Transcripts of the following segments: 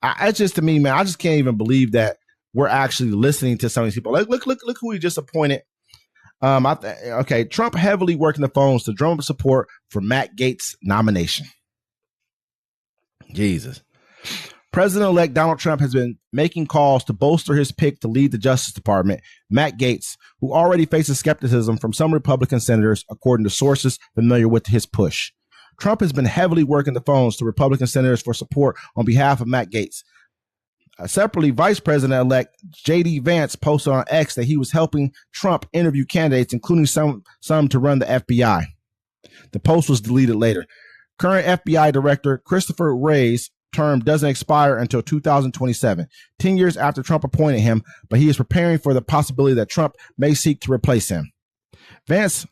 It's just, to me, man, I just can't even believe that we're actually listening to some of these people. Like, look who he just appointed. Okay, Trump heavily working the phones to drum up support for Matt Gaetz' nomination. Jesus. President-elect Donald Trump has been making calls to bolster his pick to lead the Justice Department, Matt Gaetz, who already faces skepticism from some Republican senators, according to sources familiar with his push. Trump has been heavily working the phones to Republican senators for support on behalf of Matt Gaetz. Separately, Vice President-elect J.D. Vance posted on X that he was helping Trump interview candidates, including some to run the FBI. The post was deleted later. Current FBI Director Christopher Wray's term doesn't expire until 2027, 10 years after Trump appointed him, but he is preparing for the possibility that Trump may seek to replace him. Vance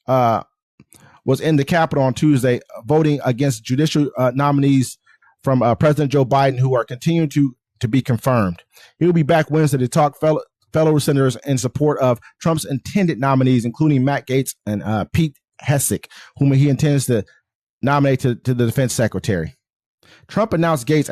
was in the Capitol on Tuesday voting against judicial nominees from President Joe Biden who are continuing to be confirmed. He will be back Wednesday to talk fellow senators in support of Trump's intended nominees, including Matt Gaetz and Pete Hegseth, whom he intends to nominate to the defense secretary. Trump announced Gaetz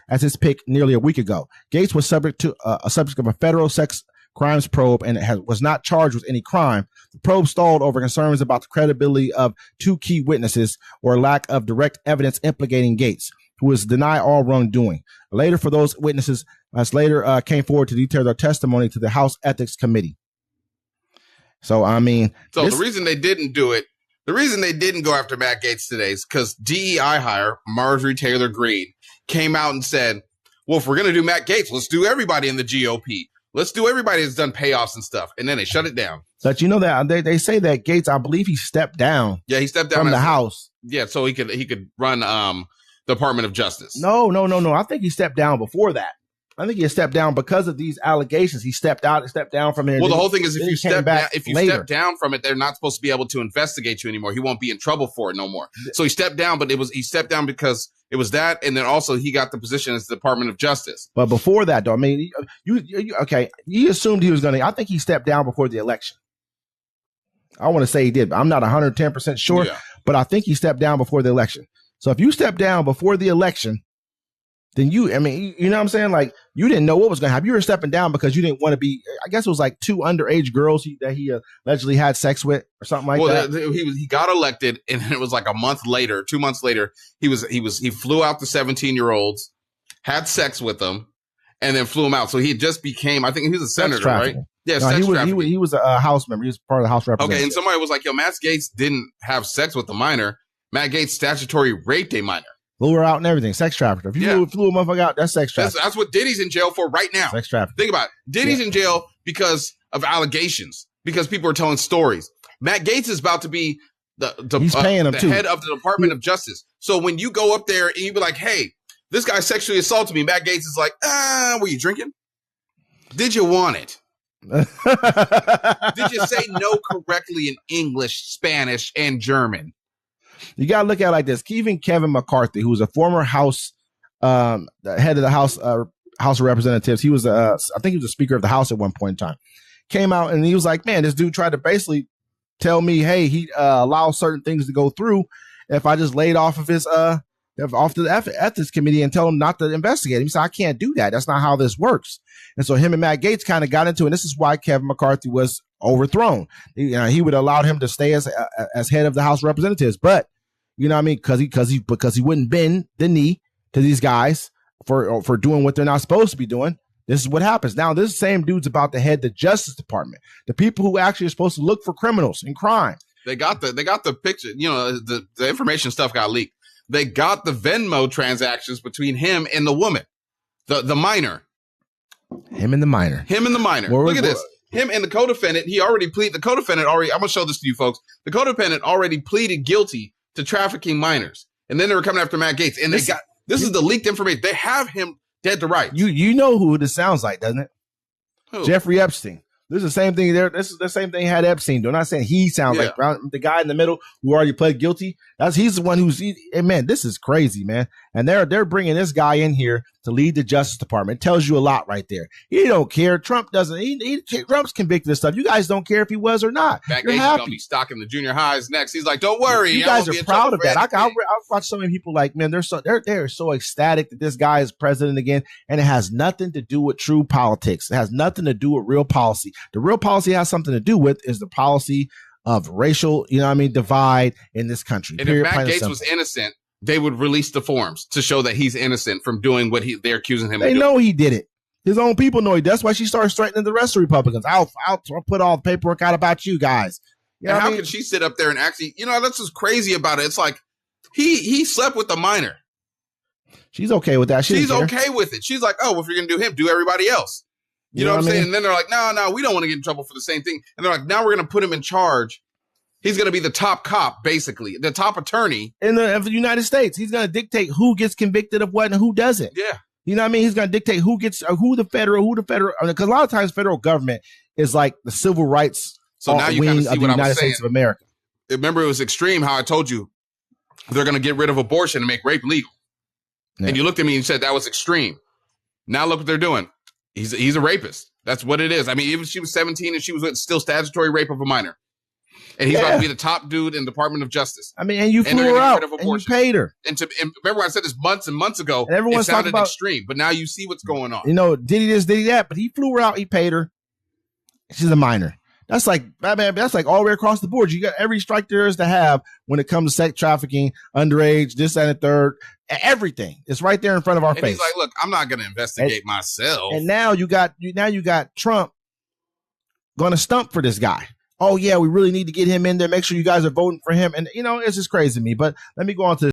as his pick nearly a week ago. Gaetz was subject of a federal sex crimes probe and was not charged with any crime. The probe stalled over concerns about the credibility of two key witnesses or lack of direct evidence implicating Gaetz, who was denied all wrongdoing. Later, for those witnesses, came forward to detail their testimony to the House Ethics Committee. So, I mean, the reason they didn't do it, the reason they didn't go after Matt Gaetz today is because DEI hire Marjorie Taylor Greene came out and said, well, if we're going to do Matt Gaetz, let's do everybody in the GOP. Let's do everybody that's done payoffs and stuff. And then they shut it down. But you know that they say that Gaetz, I believe he stepped down. Yeah, he stepped down from the House. Yeah, so he could run the Department of Justice. No. I think he stepped down before that. I think he stepped down because of these allegations. He stepped down from there. Well, the whole thing is if you step down from it, they're not supposed to be able to investigate you anymore. He won't be in trouble for it no more. So he stepped down, but he stepped down because it was that, and then also he got the position as the Department of Justice. But before that, though, I mean, you assumed he was going to. I think he stepped down before the election. I want to say he did, but I'm not 110% sure. Yeah. But I think he stepped down before the election. So if you step down before the election, then you know what I'm saying? Like, you didn't know what was going to happen. You were stepping down because you didn't want to be, I guess it was like 2 underage girls that he allegedly had sex with or something like that. He got elected, and it was like 2 months later, he flew out the 17-year-olds, had sex with them, and then flew them out. So he just became, I think he was a senator, right? Yeah, he was a House member. He was part of the House Representatives. Okay, and somebody was like, yo, Matt Gaetz didn't have sex with a minor. Matt Gaetz statutory raped a minor. Flew her out and everything. Sex trafficker. If you flew a motherfucker out, that's sex trafficking. That's what Diddy's in jail for right now. Sex trafficking. Think about it. Diddy's in jail because of allegations, because people are telling stories. Matt Gaetz is about to be he's paying him the too. Head of the Department of Justice. So when you go up there and you be like, hey, this guy sexually assaulted me, Matt Gaetz is like, were you drinking? Did you want it? Did you say no correctly in English, Spanish, and German? You got to look at it like this. Even Kevin McCarthy, who was a former House head of the House of Representatives, he was I think he was the Speaker of the House at one point in time, came out and he was like, man, this dude tried to basically tell me, hey, he allows certain things to go through if I just laid off of his off the ethics committee and tell him not to investigate him. He said, I can't do that. That's not how this works. And so him and Matt Gaetz kind of got into it. And this is why Kevin McCarthy was overthrown. He would allow him to stay as head of the House of Representatives, but you know what I mean? Because he wouldn't bend the knee to these guys for doing what they're not supposed to be doing. This is what happens. Now, this same dude's about to head the Justice Department, the people who actually are supposed to look for criminals and crime. They got the picture. You know, the information stuff got leaked. They got the Venmo transactions between him and the woman, the minor. Him and the minor. Look at this. Him and the co-defendant. I'm gonna show this to you folks. The co-defendant already pleaded guilty to trafficking minors, and then they were coming after Matt Gaetz, and this is the leaked information. They have him dead to rights. You know who this sounds like, doesn't it? Who? Jeffrey Epstein. This is the same thing there. This is the same thing had Epstein do. I'm not saying he sounds like the guy in the middle who already pled guilty. He's the one man, this is crazy, man. And they're bringing this guy in here to lead the Justice Department. It tells you a lot right there. He don't care. Trump doesn't. Trump's convicted of stuff. You guys don't care if he was or not. Matt Gaetz is going to be stocking the junior highs next. He's like, don't worry. You guys are proud of that. I've watched so many people like, man, they're so ecstatic that this guy is president again. And it has nothing to do with true politics. It has nothing to do with real policy. The real policy has something to do with is the policy of racial, divide in this country. And if Matt Gaetz was innocent, they would release the forms to show that he's innocent from doing what they're accusing him of doing. They know he did it. His own people know he did. That's why she starts threatening the rest of the Republicans. I'll put all the paperwork out about you guys. And how can she sit up there and actually, that's what's crazy about it. It's like he slept with the minor. She's okay with that. She's okay with it. She's like, oh, if you're going to do him, do everybody else. You know what I'm saying? And then they're like, no, we don't want to get in trouble for the same thing. And they're like, now we're going to put him in charge. He's going to be the top cop, basically, the top attorney in the United States. He's going to dictate who gets convicted of what and who doesn't. Yeah. You know what I mean? He's going to dictate who the federal, because a lot of times federal government is like the civil rights wing of the United States of America. Remember, it was extreme how I told you they're going to get rid of abortion and make rape legal. Yeah. And you looked at me and said that was extreme. Now look what they're doing. He's a rapist. That's what it is. I mean, even if she was 17 and she was still statutory rape of a minor. And he's about to be the top dude in the Department of Justice. I mean, and you flew her out and you paid her. And remember when I said this months and months ago, and everyone's it sounded about, extreme. But now you see what's going on. Did he this, did he that? But he flew her out, he paid her. She's a minor. That's like all the way across the board. You got every strike there is to have when it comes to sex trafficking, underage, this and the third, everything. It's right there in front of our face. He's like, look, I'm not going to investigate myself. And now you got Trump going to stump for this guy. Oh yeah, we really need to get him in there. Make sure you guys are voting for him. And it's just crazy to me. But let me go on to